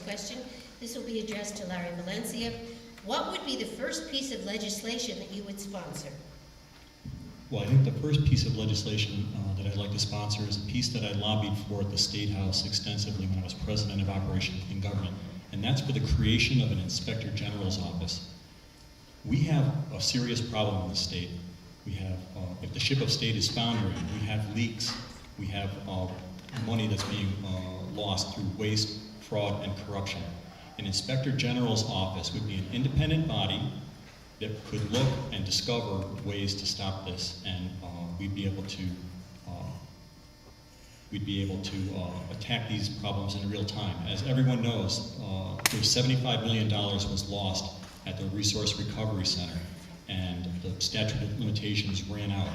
question. This will be addressed to Larry Valencia. What would be the first piece of legislation that you would sponsor? Well, I think the first piece of legislation that I'd like to sponsor is a piece that I lobbied for at the State House extensively when I was president of Operation Clean Government, and that's for the creation of an Inspector General's office. We have a serious problem in the state. We have, if the ship of state is foundering, we have leaks, we have money that's being lost through waste, fraud, and corruption. An Inspector General's office would be an independent body that could look and discover ways to stop this, and we'd be able to attack these problems in real time. As everyone knows, $75 million was lost at the Resource Recovery Center, and the statute of limitations ran out.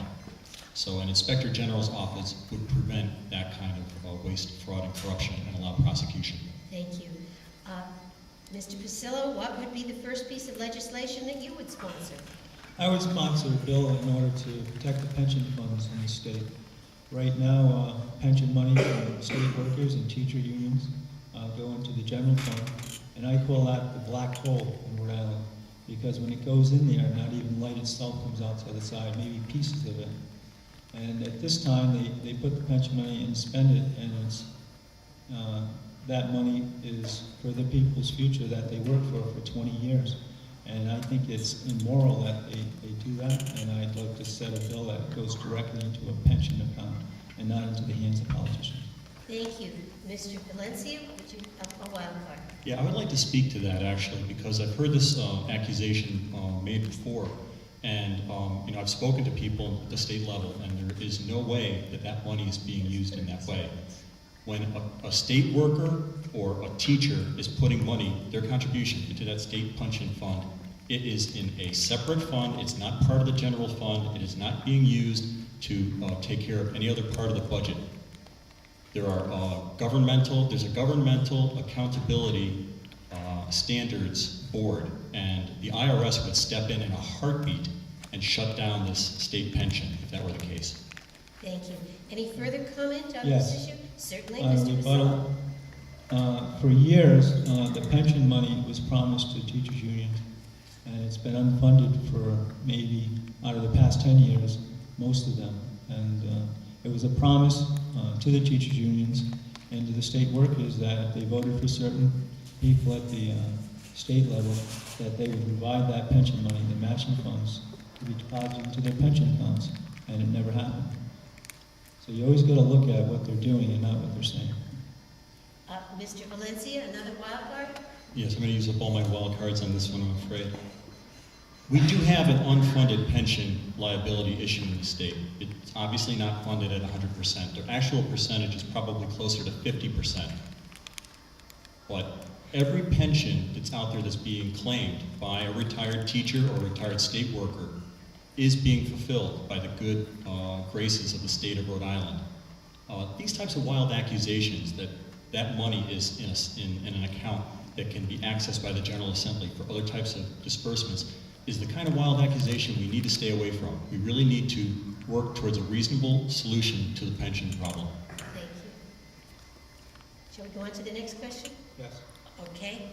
So an Inspector General's office would prevent that kind of waste, fraud, and corruption and allow prosecution. Thank you. Mr. Picillo, what would be the first piece of legislation that you would sponsor? I would sponsor a bill in order to protect the pension funds in the state. Right now, pension money from state workers and teacher unions go into the general fund, and I call that the black hole in Rhode Island, because when it goes in there, not even light itself comes out to the side, maybe pieces of it. And at this time, they put the pension money and spend it, and it's that money is for the people's future that they work for 20 years. And I think it's immoral that they do that, and I'd like to set a bill that goes directly into a pension account and not into the hands of politicians. Thank you. Mr. Valencia, would you have a wild card? Yeah, I would like to speak to that actually, because I've heard this accusation made before, and you know, I've spoken to people at the state level, and there is no way that that money is being used in that way. When a state worker or a teacher is putting money, their contribution into that state pension fund, it is in a separate fund. It's not part of the general fund. It is not being used to take care of any other part of the budget. There are there's a governmental accountability standards board, and the IRS would step in a heartbeat and shut down this state pension if that were the case. Thank you. Any further comment on Yes. this issue? Certainly, Mr. Picillo. For years, the pension money was promised to teachers' unions, and it's been unfunded for maybe, out of the past 10 years, most of them. And it was a promise to the teachers' unions and to the state workers that if they voted for certain people at the state level, that they would provide that pension money, the matching funds, to be deposited into their pension accounts, and it never happened. So you always got to look at what they're doing and not what they're saying. Mr. Valencia, another wild card? Yes, I'm going to use up all my wild cards on this one, I'm afraid. We do have an unfunded pension liability issue in the state. It's obviously not funded at 100%. The actual percentage is probably closer to 50%. But every pension that's out there that's being claimed by a retired teacher or retired state worker is being fulfilled by the good graces of the state of Rhode Island. These types of wild accusations that money is in an account that can be accessed by the General Assembly for other types of disbursements is the kind of wild accusation we need to stay away from. We really need to work towards a reasonable solution to the pension problem. Thank you. Shall we go on to the next question? Yes. Okay.